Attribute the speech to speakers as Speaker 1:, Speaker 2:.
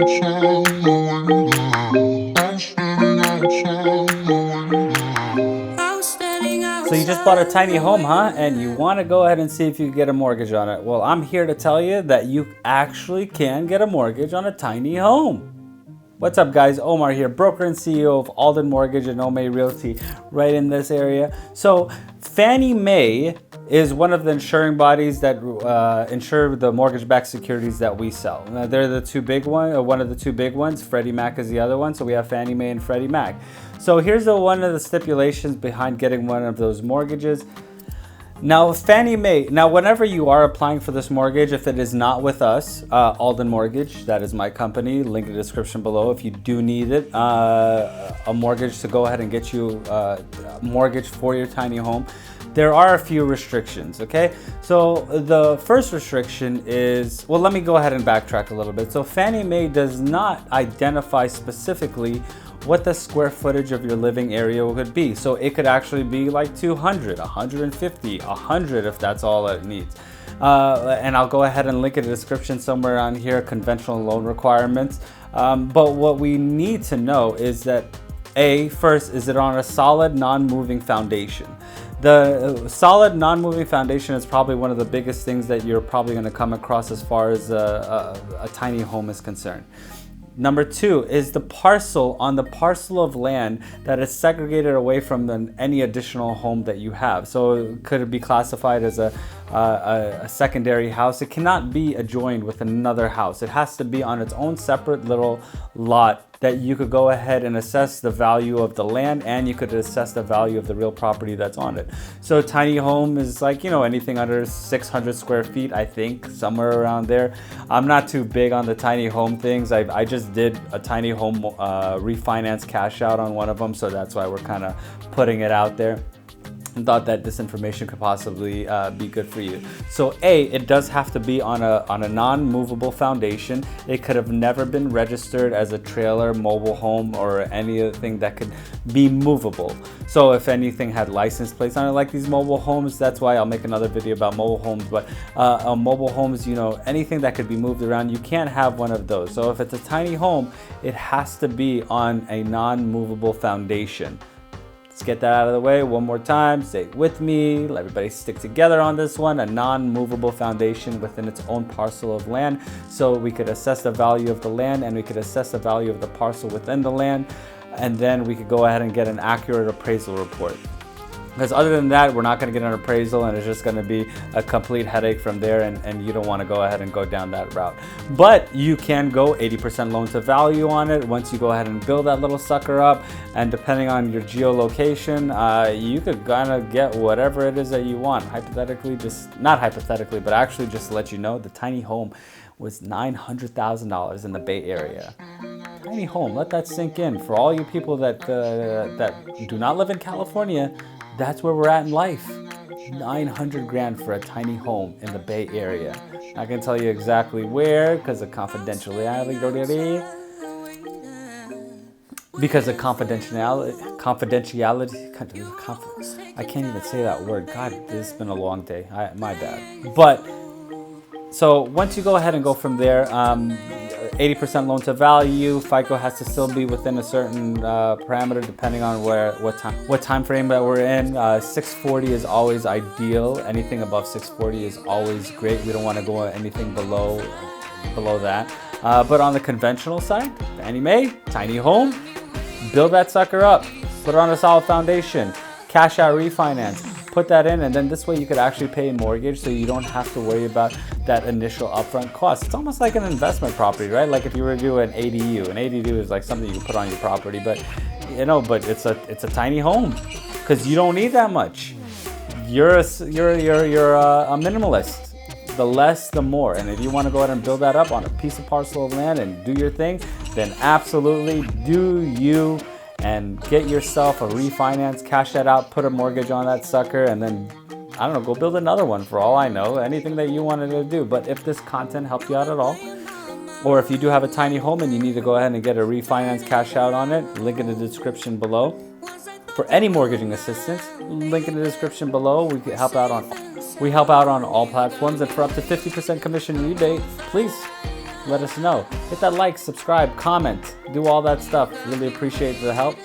Speaker 1: So you just bought a tiny home, huh? And you want to go ahead and see if you can get a mortgage on it. Well, I'm here to tell you that you actually can get a mortgage on a tiny home. What's up, guys? Omar here, broker and CEO of Alden Mortgage and Omay Realty right in this area. So Fannie Mae is one of the insuring bodies that insure the mortgage-backed securities that we sell. Now, they're the two big one of the two big ones. Freddie Mac is the other one. So we have Fannie Mae and Freddie Mac. So here's one of the stipulations behind getting one of those mortgages. Now, Fannie Mae, whenever you are applying for this mortgage, if it is not with us, Alden Mortgage, that is my company, link in the description below. If you do need it, a mortgage to go ahead and get you a mortgage for your tiny home, there are a few restrictions, okay? So the first restriction is, well, let me go ahead and backtrack a little bit. So Fannie Mae does not identify specifically what the square footage of your living area would be. So it could actually be like 200, 150, 100 if that's all it needs. And I'll go ahead and link in the description somewhere on here, conventional loan requirements. But what we need to know is that first, is it on a solid non-moving foundation? The solid non-moving foundation is probably one of the biggest things that you're probably going to come across as far as a tiny home is concerned. Number two is the parcel of land that is segregated away from any additional home that you have. So could it be classified as a secondary house? It cannot be adjoined with another house. It has to be on its own separate little lot that you could go ahead and assess the value of the land, and you could assess the value of the real property that's on it. So tiny home is like, anything under 600 square feet, I think, somewhere around there. I'm not too big on the tiny home things. I just did a tiny home refinance cash out on one of them, so that's why we're kind of putting it out there. And thought that this information could possibly be good for you. So it does have to be on a non-movable foundation. It could have never been registered as a trailer, mobile home, or any other thing that could be movable. So if anything had license plates on it, like these mobile homes, that's why I'll make another video about mobile homes. But mobile homes, anything that could be moved around, you can't have one of those. So if it's a tiny home, it has to be on a non-movable foundation. Let's get that out of the way one more time. Say it with me. Let everybody stick together on this one. A non-movable foundation within its own parcel of land. So we could assess the value of the land, and we could assess the value of the parcel within the land. And then we could go ahead and get an accurate appraisal report. Because other than that, we're not going to get an appraisal, and it's just going to be a complete headache from there, and you don't want to go ahead and go down that route. But you can go 80% loan to value on it once you go ahead and build that little sucker up, and depending on your geolocation, you could kind of get whatever it is that you want. Hypothetically, not hypothetically, but actually just to let you know, the tiny home was $900,000 in the Bay Area. Tiny home, let that sink in. For all you people that do not live in California, that's where we're at in life. 900 grand for a tiny home in the Bay Area. I can tell you exactly where because of confidentiality. I can't even say that word. God, this has been a long day. My bad. But so once you go ahead and go from there, 80% loan to value. FICO has to still be within a certain parameter depending on what time frame that we're in. 640 is always ideal. Anything above 640 is always great. We don't want to go anything below that. But on the conventional side, Fannie Mae, tiny home, build that sucker up, put it on a solid foundation, cash out refinance. Put that in, and then this way you could actually pay a mortgage, so you don't have to worry about that initial upfront cost. It's almost like an investment property, right? Like if you were to do an ADU. An ADU is like something you can put on your property, but it's a tiny home because you don't need that much. You're a minimalist. The less, the more. And if you want to go ahead and build that up on a piece of parcel of land and do your thing, then absolutely do you. And get yourself a refinance, cash that out, put a mortgage on that sucker, and then, I don't know, go build another one for all I know, anything that you wanted to do. But if this content helped you out at all, or if you do have a tiny home and you need to go ahead and get a refinance cash out on it, link in the description below. For any mortgaging assistance, link in the description below. We help out on all platforms, and for up to 50% commission rebate, please let us know. Hit that like, subscribe, comment, do all that stuff. Really appreciate the help.